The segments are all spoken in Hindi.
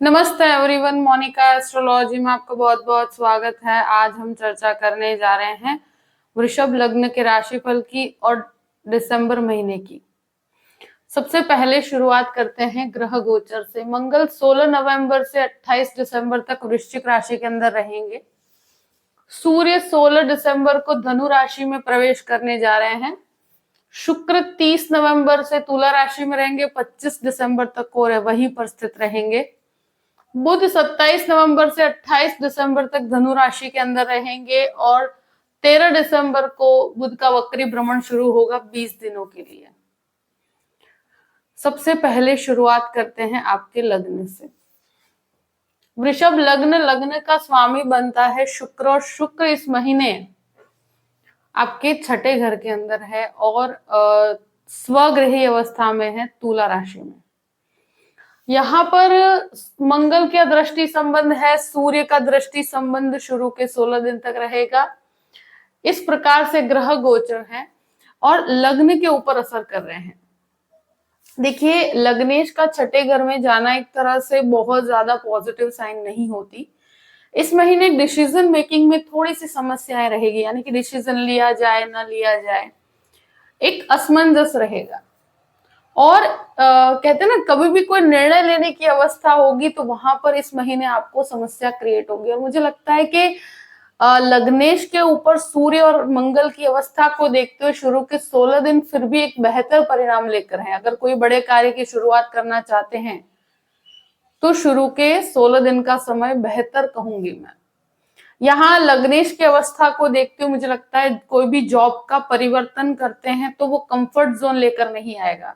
नमस्ते एवरीवन, मोनिका एस्ट्रोलॉजी में आपका बहुत बहुत स्वागत है। आज हम चर्चा करने जा रहे हैं वृषभ लग्न के राशिफल की और दिसंबर महीने की। सबसे पहले शुरुआत करते हैं ग्रह गोचर से। मंगल 16 नवंबर से 28 दिसंबर तक वृश्चिक राशि के अंदर रहेंगे। सूर्य 16 दिसंबर को धनु राशि में प्रवेश करने जा रहे हैं। शुक्र 30 नवंबर से तुला राशि में रहेंगे, 25 दिसंबर तक और वहीं पर स्थित रहेंगे। बुध 27 नवंबर से 28 दिसंबर तक धनु राशि के अंदर रहेंगे और 13 दिसंबर को बुध का वक्री भ्रमण शुरू होगा 20 दिनों के लिए। सबसे पहले शुरुआत करते हैं आपके लग्न से। वृषभ लग्न, लग्न का स्वामी बनता है शुक्र और शुक्र इस महीने आपके छठे घर के अंदर है और स्वगृही अवस्था में है तुला राशि में। यहाँ पर मंगल का दृष्टि संबंध है, सूर्य का दृष्टि संबंध शुरू के 16 दिन तक रहेगा। इस प्रकार से ग्रह गोचर है और लग्न के ऊपर असर कर रहे हैं। देखिए, लग्नेश का छठे घर में जाना एक तरह से बहुत ज्यादा पॉजिटिव साइन नहीं होती। इस महीने डिसीजन मेकिंग में थोड़ी सी समस्याएं रहेगी, यानी कि डिसीजन लिया जाए ना लिया जाए, एक असमंजस रहेगा। और कहते हैं ना, कभी भी कोई निर्णय लेने की अवस्था होगी तो वहां पर इस महीने आपको समस्या क्रिएट होगी। और मुझे लगता है कि लग्नेश के ऊपर सूर्य और मंगल की अवस्था को देखते हुए शुरू के 16 दिन फिर भी एक बेहतर परिणाम लेकर हैं। अगर कोई बड़े कार्य की शुरुआत करना चाहते हैं तो शुरू के 16 दिन का समय बेहतर कहूंगी मैं। यहाँ लग्नेश की अवस्था को देखते हुए मुझे लगता है कोई भी जॉब का परिवर्तन करते हैं तो वो कंफर्ट जोन लेकर नहीं आएगा।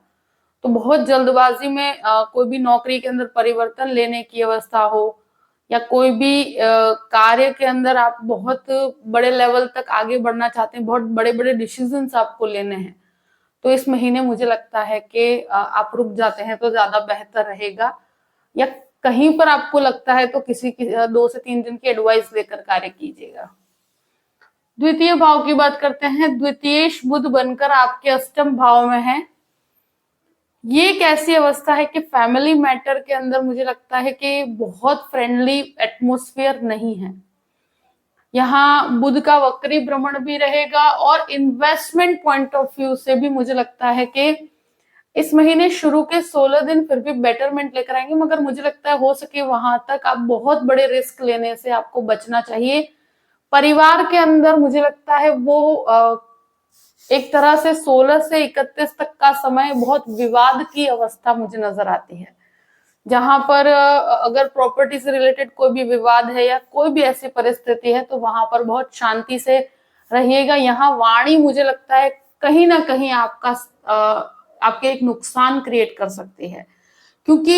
तो बहुत जल्दबाजी में कोई भी नौकरी के अंदर परिवर्तन लेने की अवस्था हो या कोई भी कार्य के अंदर आप बहुत बड़े लेवल तक आगे बढ़ना चाहते हैं, बहुत बड़े बड़े डिसीजंस आपको लेने हैं, तो इस महीने मुझे लगता है कि आप रुक जाते हैं तो ज्यादा बेहतर रहेगा। या कहीं पर आपको लगता है तो किसी की 2 से 3 दिन की एडवाइस लेकर कार्य कीजिएगा। द्वितीय भाव की बात करते हैं। द्वितीयेश बुध बनकर आपके अष्टम भाव में है। ये एक ऐसी अवस्था है कि फैमिली मैटर के अंदर मुझे लगता है कि बहुत फ्रेंडली एटमॉस्फेयर नहीं है। यहाँ बुध का वक्री भ्रमण भी रहेगा और इन्वेस्टमेंट पॉइंट ऑफ व्यू से भी मुझे लगता है कि इस महीने शुरू के 16 दिन फिर भी बेटरमेंट लेकर आएंगे, मगर मुझे लगता है हो सके वहां तक आप बहुत बड़े रिस्क लेने से आपको बचना चाहिए। परिवार के अंदर मुझे लगता है वो एक तरह से 16 से 31 तक का समय बहुत विवाद की अवस्था मुझे नजर आती है, जहां पर अगर प्रॉपर्टी से रिलेटेड कोई भी विवाद है या कोई भी ऐसी परिस्थिति है तो वहां पर बहुत शांति से रहिएगा। यहाँ वाणी मुझे लगता है कहीं ना कहीं आपके एक नुकसान क्रिएट कर सकती है, क्योंकि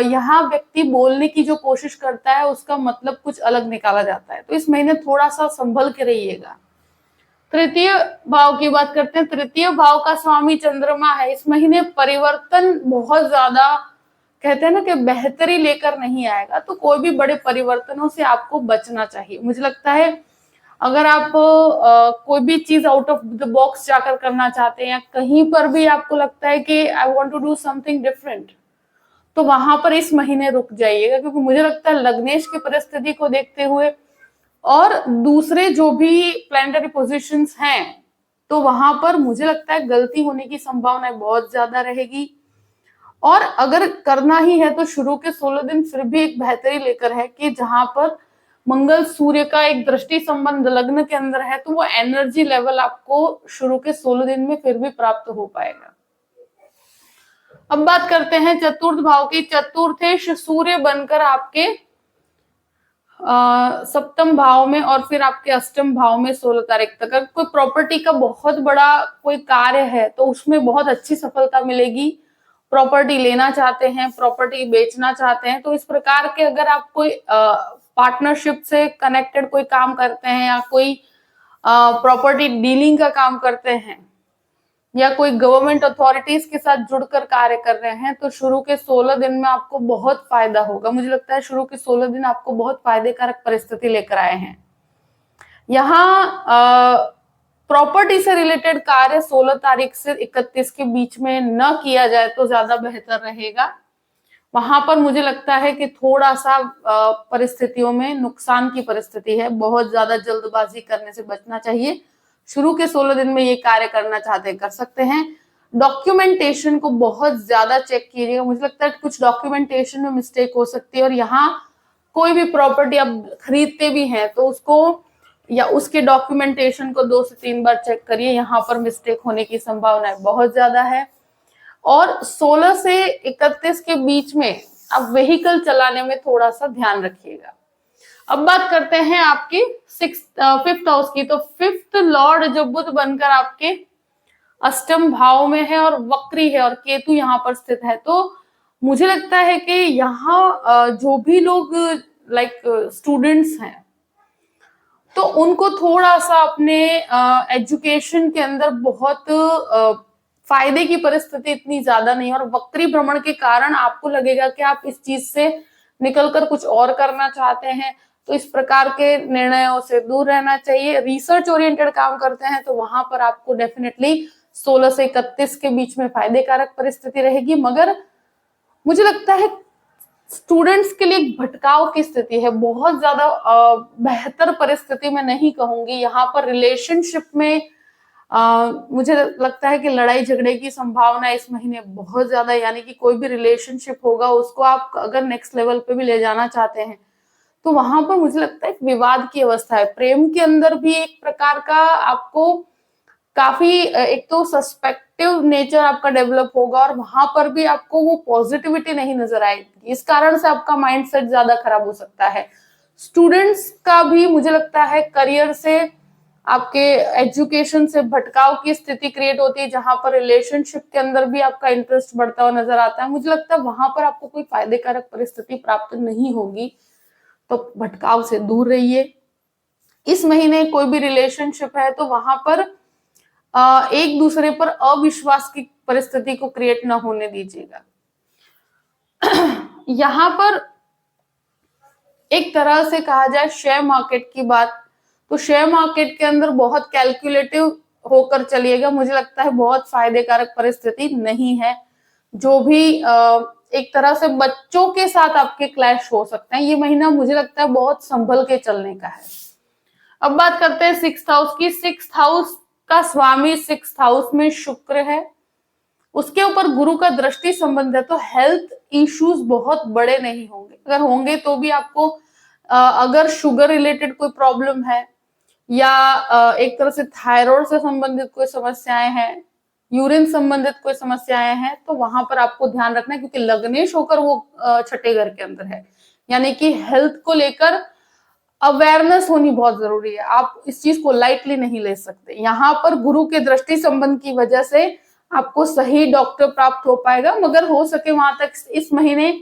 यहाँ व्यक्ति बोलने की जो कोशिश करता है उसका मतलब कुछ अलग निकाला जाता है। तो इस महीने थोड़ा सा संभल के रहिएगा। तृतीय भाव की बात करते हैं। तृतीय भाव का स्वामी चंद्रमा है। इस महीने परिवर्तन बहुत ज्यादा, कहते हैं ना कि बेहतरी लेकर नहीं आएगा, तो कोई भी बड़े परिवर्तनों से आपको बचना चाहिए। मुझे लगता है अगर आप कोई भी चीज आउट ऑफ द बॉक्स जाकर करना चाहते हैं या कहीं पर भी आपको लगता है कि I want to do something different, तो वहां पर इस महीने रुक जाइएगा, क्योंकि मुझे लगता है लग्नेश की परिस्थिति को देखते हुए और दूसरे जो भी प्लैनेटरी पोजीशंस हैं, तो वहां पर मुझे लगता है गलती होने की संभावना बहुत ज्यादा रहेगी। और अगर करना ही है तो शुरू के 16 दिन फिर भी एक बेहतरी लेकर है कि जहां पर मंगल सूर्य का एक दृष्टि संबंध लग्न के अंदर है, तो वो एनर्जी लेवल आपको शुरू के 16 दिन में फिर भी प्राप्त हो पाएगा। अब बात करते हैं चतुर्थ भाव की। चतुर्थेश सूर्य बनकर आपके सप्तम भाव में और फिर आपके अष्टम भाव में 16 तारीख तक। अगर कोई प्रॉपर्टी का बहुत बड़ा कोई कार्य है तो उसमें बहुत अच्छी सफलता मिलेगी। प्रॉपर्टी लेना चाहते हैं, प्रॉपर्टी बेचना चाहते हैं, तो इस प्रकार के अगर आप कोई पार्टनरशिप से कनेक्टेड कोई काम करते हैं या कोई प्रॉपर्टी डीलिंग का काम करते हैं या कोई गवर्नमेंट अथॉरिटीज के साथ जुड़कर कार्य कर रहे हैं, तो शुरू के 16 दिन में आपको बहुत फायदा होगा। मुझे लगता है शुरू के 16 दिन आपको बहुत फायदेकारक परिस्थिति लेकर आए हैं। यहाँ प्रॉपर्टी से रिलेटेड कार्य 16 तारीख से 31 के बीच में न किया जाए तो ज्यादा बेहतर रहेगा। वहां पर मुझे लगता है कि थोड़ा सा परिस्थितियों में नुकसान की परिस्थिति है, बहुत ज्यादा जल्दबाजी करने से बचना चाहिए। शुरू के 16 दिन में ये कार्य करना चाहते हैं कर सकते हैं। डॉक्यूमेंटेशन को बहुत ज्यादा चेक कीजिएगा, मुझे लगता है कुछ डॉक्यूमेंटेशन में मिस्टेक हो सकती है, और यहाँ कोई भी प्रॉपर्टी आप खरीदते भी हैं तो उसको या उसके डॉक्यूमेंटेशन को 2 से 3 बार चेक करिए, यहाँ पर मिस्टेक होने की संभावना बहुत ज्यादा है। और 16 से 31 के बीच में आप व्हीकल चलाने में थोड़ा सा ध्यान रखिएगा। अब बात करते हैं आपकी 5th हाउस की। तो 5th लॉर्ड जो बुध बनकर आपके अष्टम भाव में है और वक्री है और केतु यहाँ पर स्थित है, तो मुझे लगता है कि यहाँ जो भी लोग लाइक स्टूडेंट्स हैं तो उनको थोड़ा सा अपने एजुकेशन के अंदर बहुत फायदे की परिस्थिति इतनी ज्यादा नहीं है, और वक्री भ्रमण के कारण आपको लगेगा कि आप इस चीज से निकलकर कुछ और करना चाहते हैं, तो इस प्रकार के निर्णयों से दूर रहना चाहिए। रिसर्च ओरिएंटेड काम करते हैं तो वहां पर आपको डेफिनेटली 16 से 31 के बीच में फायदे कारक परिस्थिति रहेगी, मगर मुझे लगता है स्टूडेंट्स के लिए भटकाव की स्थिति है, बहुत ज्यादा बेहतर परिस्थिति में नहीं कहूंगी। यहाँ पर रिलेशनशिप में मुझे लगता है कि लड़ाई झगड़े की संभावना इस महीने बहुत ज्यादा, यानी कि कोई भी रिलेशनशिप होगा उसको आप अगर नेक्स्ट लेवल पे भी ले जाना चाहते हैं तो वहां पर मुझे लगता है विवाद की अवस्था है। प्रेम के अंदर भी एक प्रकार का आपको काफी एक तो सस्पेक्टिव नेचर आपका डेवलप होगा, और वहां पर भी आपको वो पॉजिटिविटी नहीं नजर आएगी, इस कारण से आपका माइंडसेट ज्यादा खराब हो सकता है। स्टूडेंट्स का भी मुझे लगता है करियर से आपके एजुकेशन से भटकाव की स्थिति क्रिएट होती है, जहां पर रिलेशनशिप के अंदर भी आपका इंटरेस्ट बढ़ता हुआ नजर आता है। मुझे लगता है वहां पर आपको कोई फायदे कारक परिस्थिति प्राप्त नहीं होगी, तो भटकाव से दूर रहिए। इस महीने कोई भी रिलेशनशिप है तो वहां पर एक दूसरे पर अविश्वास की परिस्थिति को क्रिएट ना होने दीजिएगा। यहां पर एक तरह से कहा जाए शेयर मार्केट की बात, तो शेयर मार्केट के अंदर बहुत कैलकुलेटिव होकर चलिएगा, मुझे लगता है बहुत फायदे कारक परिस्थिति नहीं है। जो भी एक तरह से बच्चों के साथ आपके क्लैश हो सकते हैं, ये महीना मुझे लगता है बहुत संभल के चलने का है। अब बात करते हैं 6th हाउस की। 6th हाउस का स्वामी 6th हाउस में शुक्र है, उसके ऊपर गुरु का दृष्टि संबंध है, तो हेल्थ इश्यूज बहुत बड़े नहीं होंगे, अगर होंगे तो भी आपको अगर शुगर रिलेटेड कोई प्रॉब्लम है या एक तरह से थायराइड से संबंधित कोई समस्याएं हैं, यूरिन संबंधित कोई समस्याएं हैं, तो वहां पर आपको ध्यान रखना है, क्योंकि लग्नेश होकर वो 6ठे घर के अंदर है, यानी कि हेल्थ को लेकर अवेयरनेस होनी बहुत जरूरी है। आप इस चीज को लाइटली नहीं ले सकते। यहाँ पर गुरु के दृष्टि संबंध की वजह से आपको सही डॉक्टर प्राप्त हो पाएगा, मगर हो सके वहां तक इस महीने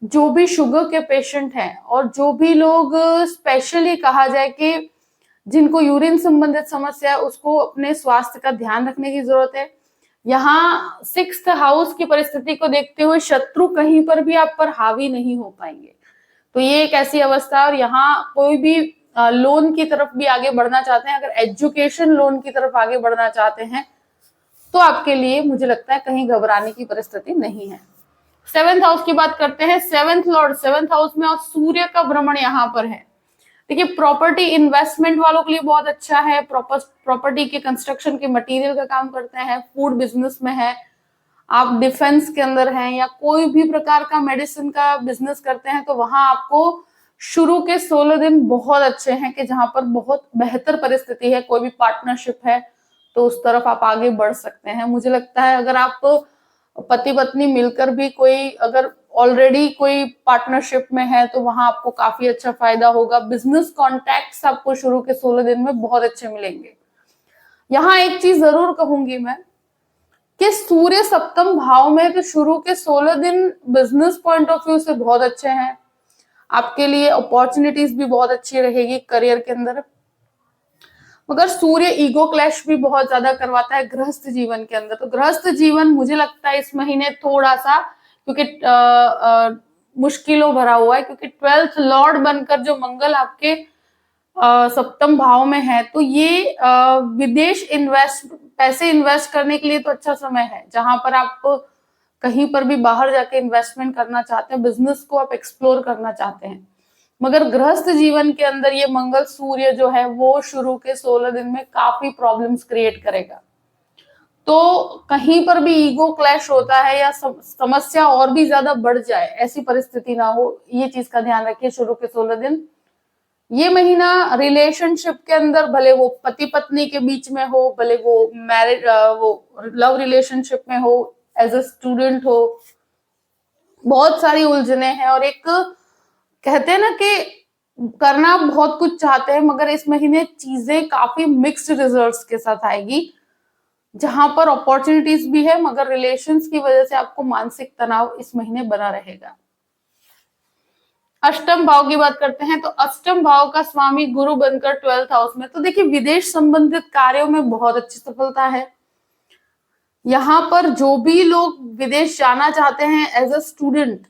जो भी शुगर के पेशेंट हैं और जो भी लोग स्पेशली कहा जाए कि जिनको यूरिन संबंधित समस्या है, उसको अपने स्वास्थ्य का ध्यान रखने की जरूरत है। यहाँ 6th हाउस की परिस्थिति को देखते हुए शत्रु कहीं पर भी आप पर हावी नहीं हो पाएंगे, तो ये एक ऐसी अवस्था है। और यहाँ कोई भी लोन की तरफ भी आगे बढ़ना चाहते हैं, अगर एजुकेशन लोन की तरफ आगे बढ़ना चाहते हैं तो आपके लिए मुझे लगता है कहीं घबराने की परिस्थिति नहीं है। 7th हाउस की बात करते हैं। 7th लॉर्ड 7th हाउस में और सूर्य का भ्रमण यहाँ पर है। देखिए प्रॉपर्टी इन्वेस्टमेंट वालों के लिए बहुत अच्छा है, प्रॉपर्टी के कंस्ट्रक्शन के मटेरियल का काम करते हैं, फूड बिजनेस में है, आप डिफेंस के अंदर हैं या कोई भी प्रकार का मेडिसिन का बिजनेस करते हैं, तो वहां आपको शुरू के 16 दिन बहुत अच्छे हैं कि जहां पर बहुत बेहतर परिस्थिति है। कोई भी पार्टनरशिप है तो उस तरफ आप आगे बढ़ सकते हैं। मुझे लगता है अगर आप पति पत्नी मिलकर भी कोई अगर ऑलरेडी कोई पार्टनरशिप में है तो वहां आपको काफी अच्छा फायदा होगा। बिजनेस कॉन्टैक्ट्स आपको शुरू के 16 दिन में बहुत अच्छे मिलेंगे। यहाँ एक चीज जरूर कहूंगी मैं कि सूर्य सप्तम भाव में, तो शुरू के 16 दिन बिजनेस पॉइंट ऑफ व्यू से बहुत अच्छे हैं, आपके लिए अपॉर्चुनिटीज भी बहुत अच्छी रहेगी करियर के अंदर। मगर सूर्य ईगो क्लैश भी बहुत ज्यादा करवाता है गृहस्थ जीवन के अंदर, तो गृहस्थ जीवन मुझे लगता है इस महीने थोड़ा सा क्योंकि मुश्किलों भरा हुआ है, क्योंकि 12th लॉर्ड बनकर जो मंगल आपके सप्तम भाव में है, तो ये विदेश पैसे इन्वेस्ट करने के लिए तो अच्छा समय है, जहां पर आप कहीं पर भी बाहर जाके इन्वेस्टमेंट करना चाहते हैं, बिजनेस को आप एक्सप्लोर करना चाहते हैं। मगर गृहस्थ जीवन के अंदर ये मंगल सूर्य जो है वो शुरू के 16 दिन में काफी प्रॉब्लम्स क्रिएट करेगा। तो कहीं पर भी ईगो क्लैश होता है या समस्या और भी ज्यादा बढ़ जाए, ऐसी परिस्थिति ना हो, ये चीज का ध्यान रखिए शुरू के 16 दिन। ये महीना रिलेशनशिप के अंदर, भले वो पति पत्नी के बीच में हो, भले वो मैरिज वो लव रिलेशनशिप में हो, एज अ स्टूडेंट हो, बहुत सारी उलझने हैं। और एक कहते हैं ना कि करना बहुत कुछ चाहते हैं, मगर इस महीने चीजें काफी मिक्स्ड रिजल्ट्स के साथ आएगी, जहां पर अपॉर्चुनिटीज भी है, मगर रिलेशंस की वजह से आपको मानसिक तनाव इस महीने बना रहेगा। अष्टम भाव की बात करते हैं तो अष्टम भाव का स्वामी गुरु बनकर 12th हाउस में, तो देखिए विदेश संबंधित कार्यों में बहुत अच्छी सफलता है। यहां पर जो भी लोग विदेश जाना चाहते हैं एज अ स्टूडेंट,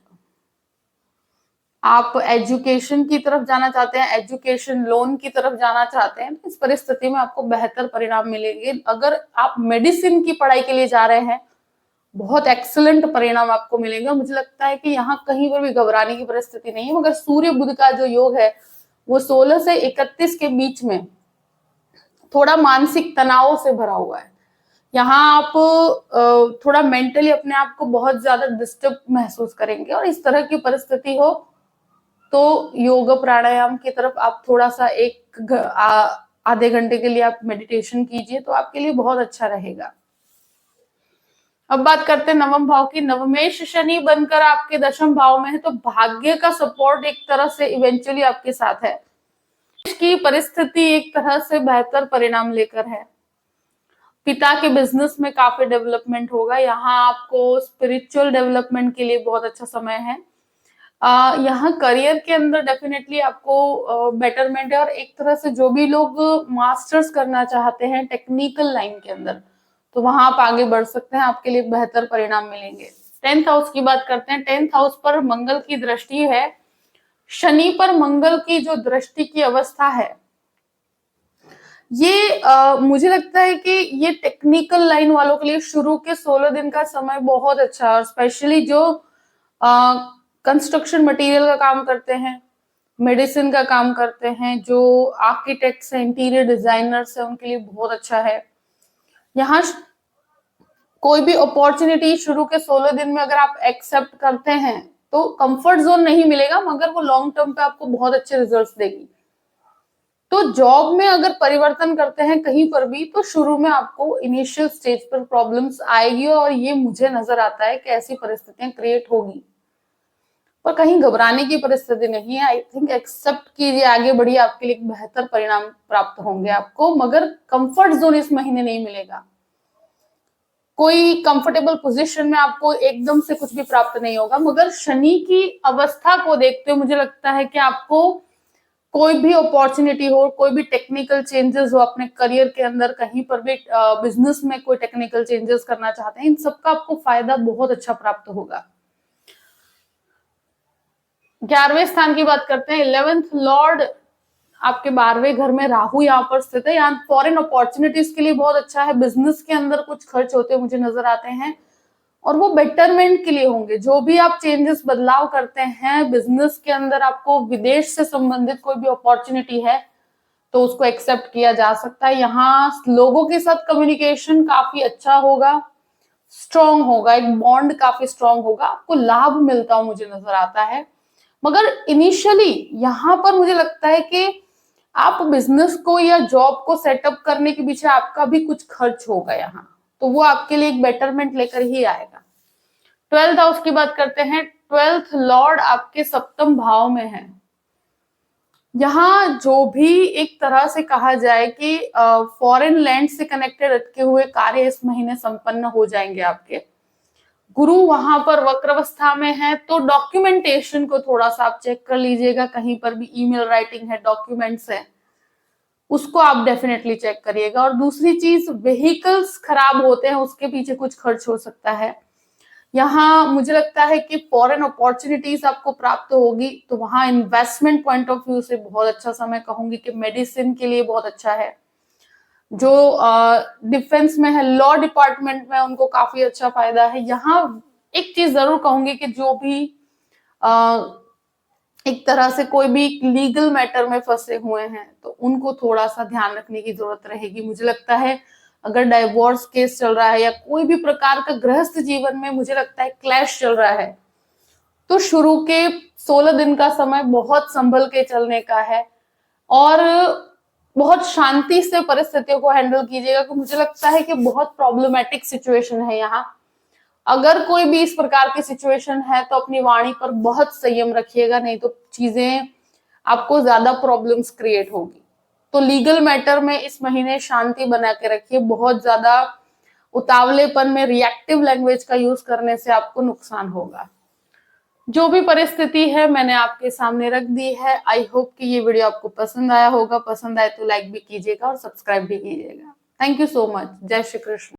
आप एजुकेशन की तरफ जाना चाहते हैं, एजुकेशन लोन की तरफ जाना चाहते हैं, इस परिस्थिति में आपको बेहतर परिणाम मिलेंगे। अगर आप मेडिसिन की पढ़ाई के लिए जा रहे हैं, बहुत एक्सीलेंट परिणाम आपको मिलेंगे। मुझे लगता है कि यहाँ कहीं पर भी घबराने की परिस्थिति नहीं है, मगर सूर्य बुध का जो योग है वो 16 से 31 के बीच में थोड़ा मानसिक तनाव से भरा हुआ है। यहाँ आप थोड़ा मेंटली अपने आप को बहुत ज्यादा डिस्टर्ब महसूस करेंगे, और इस तरह की परिस्थिति हो तो योग प्राणायाम की तरफ आप थोड़ा सा आधे घंटे के लिए आप मेडिटेशन कीजिए, तो आपके लिए बहुत अच्छा रहेगा। अब बात करते हैं नवम भाव की। नवमेश शनि बनकर आपके दशम भाव में है, तो भाग्य का सपोर्ट एक तरह से इवेंचुअली आपके साथ है। की परिस्थिति एक तरह से बेहतर परिणाम लेकर है। पिता के बिजनेस में काफी डेवलपमेंट होगा। यहाँ आपको स्पिरिचुअल डेवलपमेंट के लिए बहुत अच्छा समय है। यहाँ करियर के अंदर डेफिनेटली आपको बेटरमेंट है, और एक तरह से जो भी लोग मास्टर्स करना चाहते हैं टेक्निकल लाइन के अंदर, तो वहां आप आगे बढ़ सकते हैं, आपके लिए बेहतर परिणाम मिलेंगे। 10th हाउस की बात करते हैं। 10th हाउस पर मंगल की दृष्टि है। शनि पर मंगल की जो दृष्टि की अवस्था है, ये मुझे लगता है कि ये टेक्निकल लाइन वालों के लिए शुरू के 16 दिन का समय बहुत अच्छा है, और स्पेशली जो कंस्ट्रक्शन मटेरियल का काम करते हैं, मेडिसिन का काम करते हैं, जो आर्किटेक्ट्स हैं, इंटीरियर डिजाइनर्स हैं, उनके लिए बहुत अच्छा है। यहाँ कोई भी अपॉर्चुनिटी शुरू के 16 दिन में अगर आप एक्सेप्ट करते हैं तो कंफर्ट जोन नहीं मिलेगा, मगर वो लॉन्ग टर्म पे आपको बहुत अच्छे रिजल्ट्स देगी। तो जॉब में अगर परिवर्तन करते हैं कहीं पर भी, तो शुरू में आपको इनिशियल स्टेज पर प्रॉब्लम्स आएगी, और ये मुझे नजर आता है कि ऐसी परिस्थितियां क्रिएट होगी, पर कहीं घबराने की परिस्थिति नहीं है। आई थिंक एक्सेप्ट कीजिए, आगे बढ़िए, आपके लिए एक बेहतर परिणाम प्राप्त होंगे आपको, मगर कंफर्ट जोन इस महीने नहीं मिलेगा। कोई कंफर्टेबल पोजीशन में आपको एकदम से कुछ भी प्राप्त नहीं होगा, मगर शनि की अवस्था को देखते हुए मुझे लगता है कि आपको कोई भी अपॉर्चुनिटी हो, कोई भी टेक्निकल चेंजेस हो अपने करियर के अंदर, कहीं पर भी बिजनेस में कोई टेक्निकल चेंजेस करना चाहते हैं, इन सबका आपको फायदा बहुत अच्छा प्राप्त होगा। 11वें स्थान की बात करते हैं। 11th लॉर्ड आपके 12वें घर में राहु यहाँ पर स्थित है। यहाँ फॉरेन अपॉर्चुनिटीज के लिए बहुत अच्छा है। बिजनेस के अंदर कुछ खर्च होते मुझे नजर आते हैं, और वो बेटरमेंट के लिए होंगे। जो भी आप चेंजेस बदलाव करते हैं बिजनेस के अंदर, आपको विदेश से संबंधित कोई भी अपॉर्चुनिटी है तो उसको एक्सेप्ट किया जा सकता है। यहाँ लोगों के साथ कम्युनिकेशन काफी अच्छा होगा, स्ट्रॉन्ग होगा, एक बॉन्ड काफी स्ट्रॉन्ग होगा, आपको लाभ मिलता हुआ मुझे नजर आता है। मगर इनिशियली यहाँ पर मुझे लगता है कि आप बिजनेस को या जॉब को सेटअप करने के पीछे आपका भी कुछ खर्च होगा यहाँ, तो वो आपके लिए एक बेटरमेंट लेकर ही आएगा। 12th हाउस की बात करते हैं। 12th लॉर्ड आपके 7th भाव में है। यहाँ जो भी एक तरह से कहा जाए कि फॉरेन लैंड से कनेक्टेड अटके हुए कार्य इस महीने संपन्न हो जाएंगे आपके। गुरु वहां पर वक्रावस्था में है, तो डॉक्यूमेंटेशन को थोड़ा सा आप चेक कर लीजिएगा। कहीं पर भी ईमेल राइटिंग है, डॉक्यूमेंट्स है, उसको आप डेफिनेटली चेक करिएगा। और दूसरी चीज, व्हीकल्स खराब होते हैं, उसके पीछे कुछ खर्च हो सकता है। यहाँ मुझे लगता है कि फॉरेन अपॉर्चुनिटीज आपको प्राप्त होगी, तो वहां इन्वेस्टमेंट पॉइंट ऑफ व्यू से बहुत अच्छा समय कहूंगी कि मेडिसिन के लिए बहुत अच्छा है। जो डिफेंस में है, लॉ डिपार्टमेंट में, उनको काफी अच्छा फायदा है। यहाँ एक चीज जरूर कहूंगी कि जो भी एक तरह से कोई भी लीगल मैटर में फंसे हुए हैं तो उनको थोड़ा सा ध्यान रखने की जरूरत रहेगी। मुझे लगता है अगर डाइवोर्स केस चल रहा है या कोई भी प्रकार का गृहस्थ जीवन में मुझे लगता है क्लैश चल रहा है, तो शुरू के 16 दिन का समय बहुत संभल के चलने का है और बहुत शांति से परिस्थितियों को हैंडल कीजिएगा। तो मुझे लगता है कि बहुत प्रॉब्लमेटिक सिचुएशन है यहाँ। अगर कोई भी इस प्रकार की सिचुएशन है तो अपनी वाणी पर बहुत संयम रखिएगा, नहीं तो चीजें आपको ज्यादा प्रॉब्लम्स क्रिएट होगी। तो लीगल मैटर में इस महीने शांति बना के रखिए। बहुत ज्यादा उतावलेपन में रिएक्टिव लैंग्वेज का यूज करने से आपको नुकसान होगा। जो भी परिस्थिति है मैंने आपके सामने रख दी है। आई होप कि ये वीडियो आपको पसंद आया होगा। पसंद आए तो लाइक भी कीजिएगा और सब्सक्राइब भी कीजिएगा। Thank you so much. जय श्री कृष्ण।